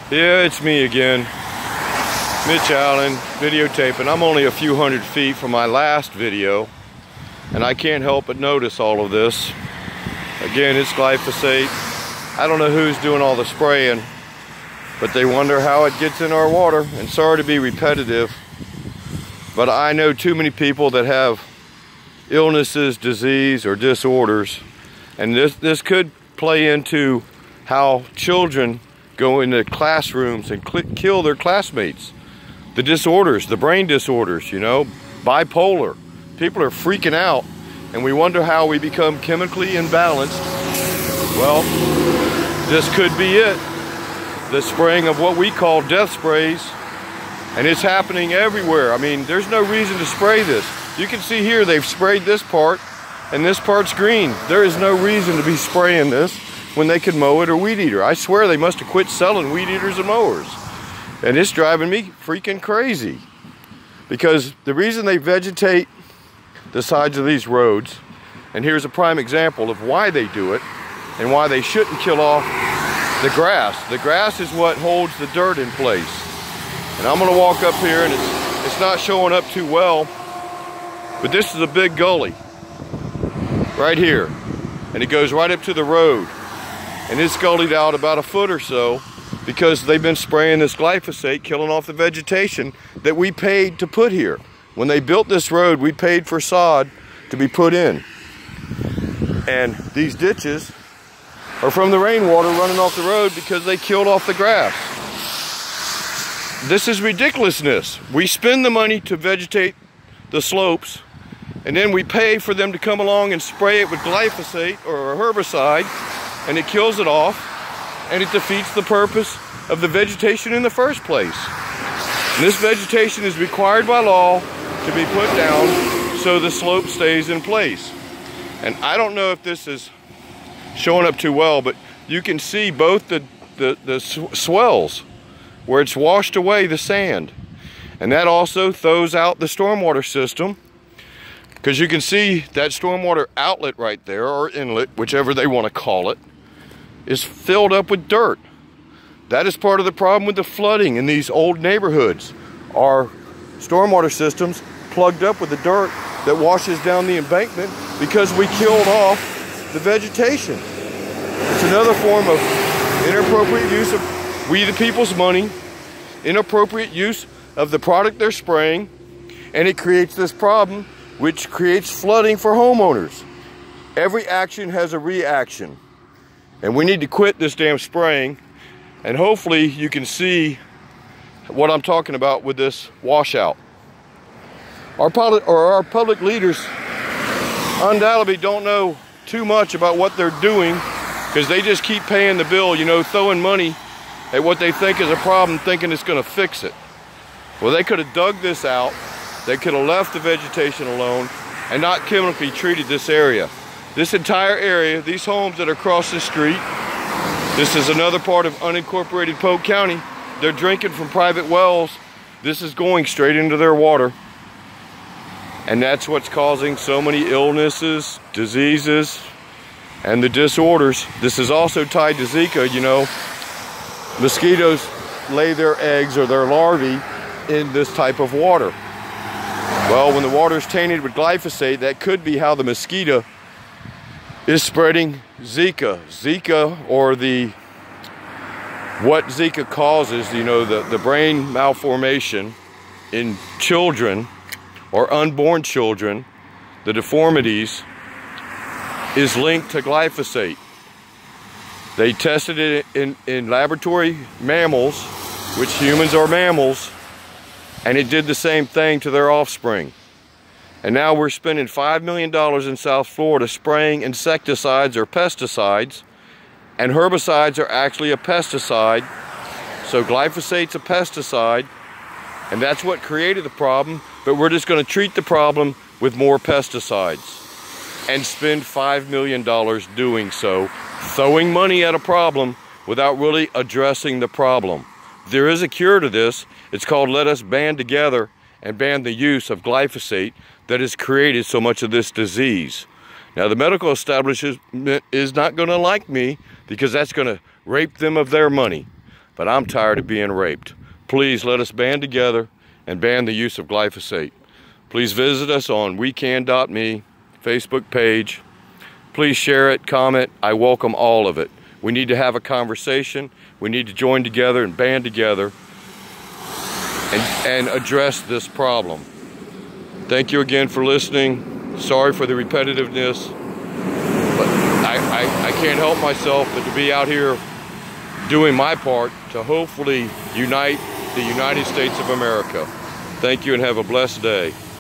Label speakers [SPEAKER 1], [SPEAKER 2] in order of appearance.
[SPEAKER 1] Yeah, it's me again, Mitch Allen, videotaping. I'm only a few hundred feet from my last video, and I can't help but notice all of this. Again, it's glyphosate. I don't know who's doing all the spraying, but they wonder how it gets in our water. And sorry to be repetitive, but I know too many people that have illnesses, disease, or disorders, and this could play into how children go into classrooms and kill their classmates. The disorders, the brain disorders, you know, bipolar. People are freaking out, and we wonder how we become chemically imbalanced. Well, this could be it. The spraying of what we call death sprays, and it's happening everywhere. I mean, there's no reason to spray this. You can see here they've sprayed this part, and this part's green. There is no reason to be spraying this when they can mow it or weed eater. I swear they must have quit selling weed eaters and mowers. And it's driving me freaking crazy. Because the reason they vegetate the sides of these roads, and here's a prime example of why they do it, and why they shouldn't kill off the grass. The grass is what holds the dirt in place. And I'm gonna walk up here, and it's not showing up too well, but this is a big gully right here. And it goes right up to the road. And it's gullied out about a foot or so because they've been spraying this glyphosate, killing off the vegetation that we paid to put here. When they built this road, we paid for sod to be put in. And these ditches are from the rainwater running off the road because they killed off the grass. This is ridiculousness. We spend the money to vegetate the slopes, and then we pay for them to come along and spray it with glyphosate or a herbicide, and it kills it off, and it defeats the purpose of the vegetation in the first place. And this vegetation is required by law to be put down so the slope stays in place. And I don't know if this is showing up too well, but you can see both the swells where it's washed away the sand. And that also thaws out the stormwater system, because you can see that stormwater outlet right there, or inlet, whichever they want to call it, is filled up with dirt. That is part of the problem with the flooding in these old neighborhoods. Our stormwater systems plugged up with the dirt that washes down the embankment because we killed off the vegetation. It's another form of inappropriate use of we the people's money, inappropriate use of the product they're spraying, and it creates this problem which creates flooding for homeowners. Every action has a reaction. And we need to quit this damn spraying, and hopefully you can see what I'm talking about with this washout. Our public leaders undoubtedly don't know too much about what they're doing, because they just keep paying the bill, you know, throwing money at what they think is a problem, thinking it's going to fix it. Well, they could have dug this out, they could have left the vegetation alone, and not chemically treated this area. This entire area, these homes that are across the street, this is another part of unincorporated Polk County. They're drinking from private wells. This is going straight into their water. And that's what's causing so many illnesses, diseases, and the disorders. This is also tied to Zika, you know. Mosquitoes lay their eggs or their larvae in this type of water. Well, when the water is tainted with glyphosate, that could be how the mosquito is spreading Zika. Zika, or what Zika causes, you know, the brain malformation in children or unborn children, the deformities, is linked to glyphosate. They tested it in laboratory mammals, which humans are mammals, and it did the same thing to their offspring. And now we're spending $5 million in South Florida spraying insecticides or pesticides, and herbicides are actually a pesticide. So glyphosate's a pesticide, and that's what created the problem, but we're just going to treat the problem with more pesticides and spend $5 million doing so, throwing money at a problem without really addressing the problem. There is a cure to this. It's called Let Us Band Together and Ban the Use of Glyphosate that has created so much of this disease. Now, the medical establishment is not going to like me, because that's going to rape them of their money. but I'm tired of being raped. Please let us band together and ban the use of glyphosate. Please visit us on wecan.me Facebook page. Please share it, comment. I welcome all of it. We need to have a conversation. We need to join together and band together and address this problem. Thank you again for listening. Sorry for the repetitiveness, but I can't help myself but to be out here doing my part to hopefully unite the United States of America. Thank you and have a blessed day.